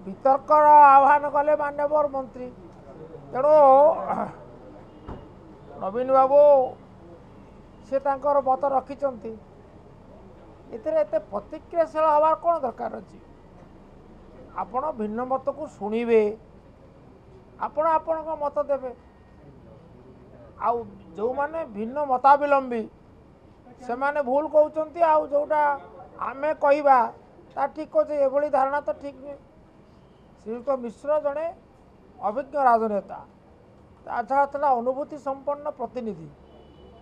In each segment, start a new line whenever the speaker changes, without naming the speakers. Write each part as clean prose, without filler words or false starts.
वितर्कर आह्वान कले मान्यवर मंत्री तेणु नवीन बाबू से मत रखिंट एते प्रतिक्रियाशील हबार कौन दरकार अच्छी आपण भिन्न मत को शुणे आपण आपण मत देवे आउ जो माने भिन्न मतावलंबी से माने भूल कहते आउ जोटा आमे कहवा ता ठीक अच्छे ये धारणा तो ठीक नुहे। श्रीयुक्त मिश्र जड़े अभिज्ञ राजनेता छाड़ा था अनुभूति संपन्न प्रतिनिधि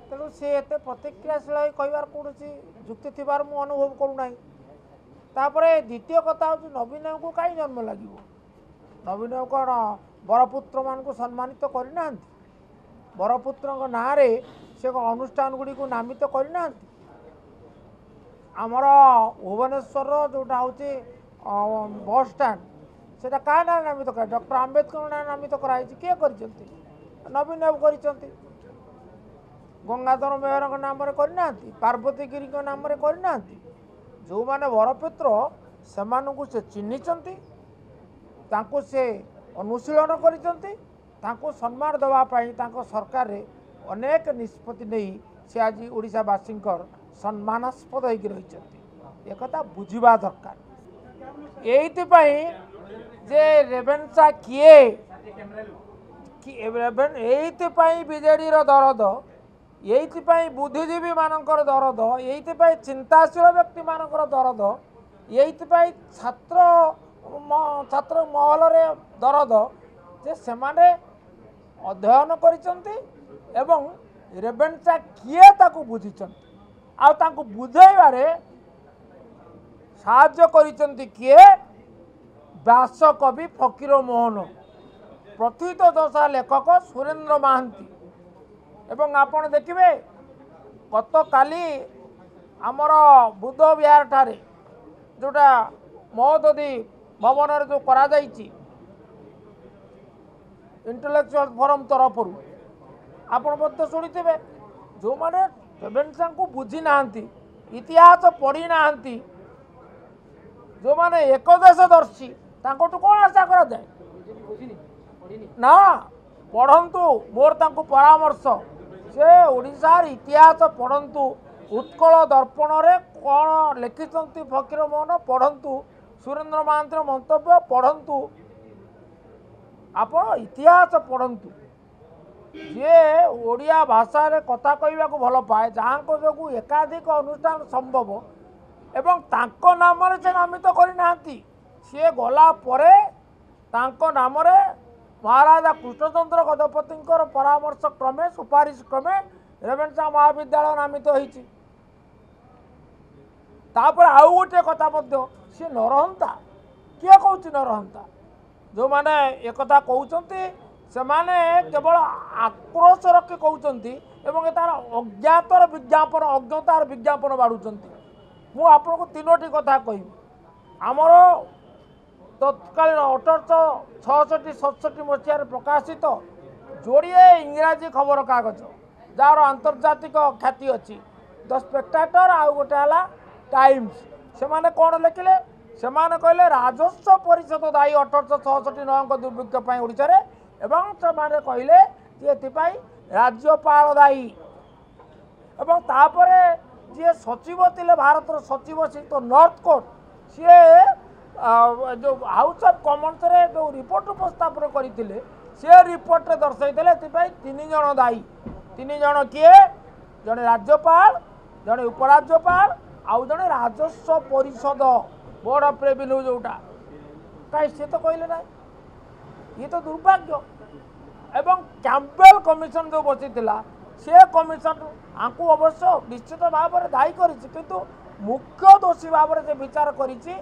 तेणु सी एत प्रतिक्रियाशील कहबार कौन जुक्ति थी मु अनुभव करूना। द्वितीय कथा हूँ नवीन को कहीं जन्म लगे नवीन कौन बरपुत्र मान को सम्मानित करना बरपुत्र ना से अनुष्ठान गुड़ी को नामित करना आमर भुवनेश्वर जोटा हूँ बस स्टाण से क्या ना नामित कर डॉक्टर आंबेडकर ना नामित कराई किए कर नवीन बाबू कर गंगाधर मेहर नाम करना पार्वती गिरी नाम करना जो माने बरपुत्र से चिन्हिंट से अनुशीलन कर सम्मान देवाई सरकार रे अनेक निष्पत्ति नहीं से आज ओडिशावासी सम्मानास्पद होकर रही एक बुझा दरकार ये जे रेवेन्सा किए बीजेडी दरद ये बुद्धिजीवी मानकर दरद ये चिंताशील व्यक्ति मानकर दरद ये छात्र छात्र महल रे दरद जे सेमाने अध्ययन करिसंती एवं रेवेन्सा किए ताकू बुझिसंती आ ताकू बुझाइबारे साहाय्य करिसंती किए व्यास कवि फकीर मोहन प्रथित दशा लेखक सुरेंद्र महांती एवं आपण देखिए गत काली आमर बुद्ध विहार ठारे जोटा महोदधि भवन जो करा जाइछि इंटेलेक्चुअल फोरम तरफ आपण शुणिथे जो माने रेवेन्सा को बुझी नांती इतिहास पढ़ी नांती जो माने एकदेशदर्शी तांकोटू कौन आशा करा जाए ना पढ़ंतु मोर तांको परामर्श से ओडिशार इतिहास पढ़ंतु उत्कल दर्पण रे कौन लिखिंट फकीर मोहन पढ़ंतु सुरेंद्र महांती मंतव्य पढ़ंतु आपण इतिहास पढ़ंतु जे ओडिया भाषा रे कथा कहवा को भल पाए जहाँ को जो एकाधिक अनुष्ठान संभव एवं तांको नाम से नामित करना सी गला परे तांको नाम रे महाराजा कृष्णचंद्र गजपति परामर्श क्रमे सुपारिश क्रमे रेवेन्सा महाविद्यालय नामित होती तापर आउ गोटे कथा सी न रहंता किए कौन न रहंता जो माने एक कथा कहते से माने केवल आक्रोश रखी कहते एवं तार अज्ञातर विज्ञापन अज्ञतार विज्ञापन बाढ़ुंट मु आपको तीनोटी कथा कहि आमर तत्कालीन 1866-67 मसीह प्रकाशित जोड़े इंग्राजी खबर कागज जार आंतर्जातिक ख्याति अच्छी द स्पेक्टाटर आउ गोटे है टाइम्स से माने कौन लिखिले से माने कहले राजस्व परिषद दायी 1866 दुर्भिक्ष ओडिशा एवं से माने कहले ये राज्यपाल दायी एवं तापरे जी सचिव थे भारत सचिव सी तो नॉर्थ कोर्ट सी जो हाउस ऑफ कॉमन्स रे जो रिपोर्ट उपस्थापन करते से रिपोर्ट रे दर्शाई तीन जन दायी तीन जन किए जड़े राज्यपाल जड़े उपराज्यपाल आउ जड़े राजस्व परिषद बोर्ड ऑफ रेवेन्यू जोटा कहीं सी तो कहले ना ये तो दुर्भाग्य एवं कैंपेल कमिशन जो बसी से कमिशन आपको अवश्य निश्चित भाव में दायी किंतु मुख्य दोषी भाव में से विचार करिछि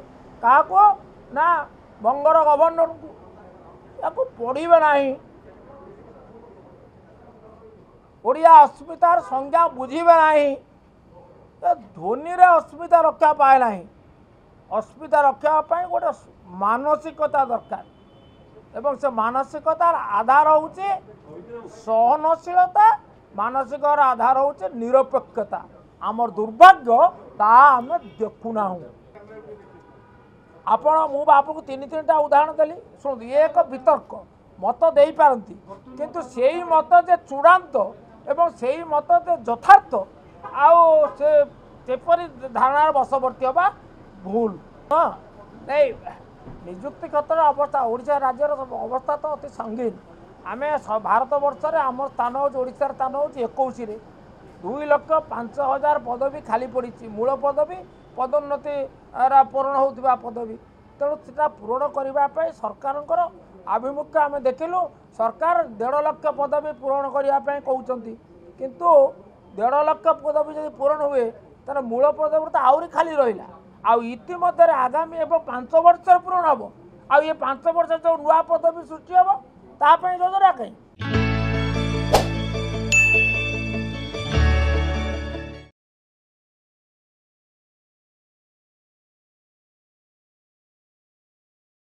काको ना बंगर गवर्नर को पढ़े ना ओडिया अस्मितार संज्ञा बुझे ना ध्वनि रे अस्मिता रक्षा पाए ना अस्मिता रक्षापी गोटे मानसिकता दरकार एवं से मानसिकतार आधार होचे सहनशीलता मानसिकर आधार होचे निरपेक्षता आमर दुर्भाग्य ता आम देखुना ଆପଣ ମୁଁ ବାବୁକୁ ତିନିଟା ଉଦାହରଣ ଦେଲି ଶୁଣନ୍ତୁ ଇଏ ଏକ ବିତର୍କ ମତ ଦେଇପାରନ୍ତି କିନ୍ତୁ ସେଇ ମତ ଯେ ଚୂଡ଼ାନ୍ତ ଏବଂ ସେଇ ମତ ଯେ ଯଥାର୍ଥ ଆଉ ସେ ସେପରି ଧାରଣାର ବଶବର୍ତ୍ତୀ ହେବା ଭୁଲ ହଁ ନାଇଁ ନିଯୁକ୍ତି କ୍ଷେତ୍ରରେ ଅବସ୍ଥା ଓଡ଼ିଶା ରାଜ୍ୟର ଅବସ୍ଥା ତ ଅତି ସଙ୍ଗୀନ ଆମେ ଭାରତ ବର୍ଷରେ ଆମର ସ୍ଥାନ ହେଉଛି ଓଡ଼ିଶାର ସ୍ଥାନ ହେଉଛି 21ରେ 2,05,000 ପଦବୀ ଖାଲି ପଡ଼ିଛି ମୂଳ ପଦବୀ ପଦୋନ୍ନତି ପୂରଣ ହେଉଥିବା ପଦବୀ ତେଣୁ ସେଟା ପୂରଣ କରିବା ପାଇଁ ସରକାରଙ୍କର ଆଭିମୁଖ୍ୟ ଆମେ ଦେଖିଲୁ ସରକାର 1.5 ଲକ୍ଷ ପଦବୀ ପୂରଣ କରିବା ପାଇଁ କହୁଛନ୍ତି କିନ୍ତୁ 1.5 ଲକ୍ଷ ପଦବୀ ଯଦି ପୂରଣ ହୁଏ ତାହେଲେ ମୂଳ ପଦବୀ ତ ଆହୁରି ଖାଲି ରହିଲା ଆଉ ଇତିମଧ୍ୟରେ ଆଗାମୀ ଏବଂ 5 ବର୍ଷରେ ପୂରଣ ହେବ ଆଉ ଏ 5 ବର୍ଷ ଯେଉଁ ନୂଆ ପଦବୀ ସୃଷ୍ଟି ହେବ ତା ପାଇଁ ଯୋଜନା କାହିଁ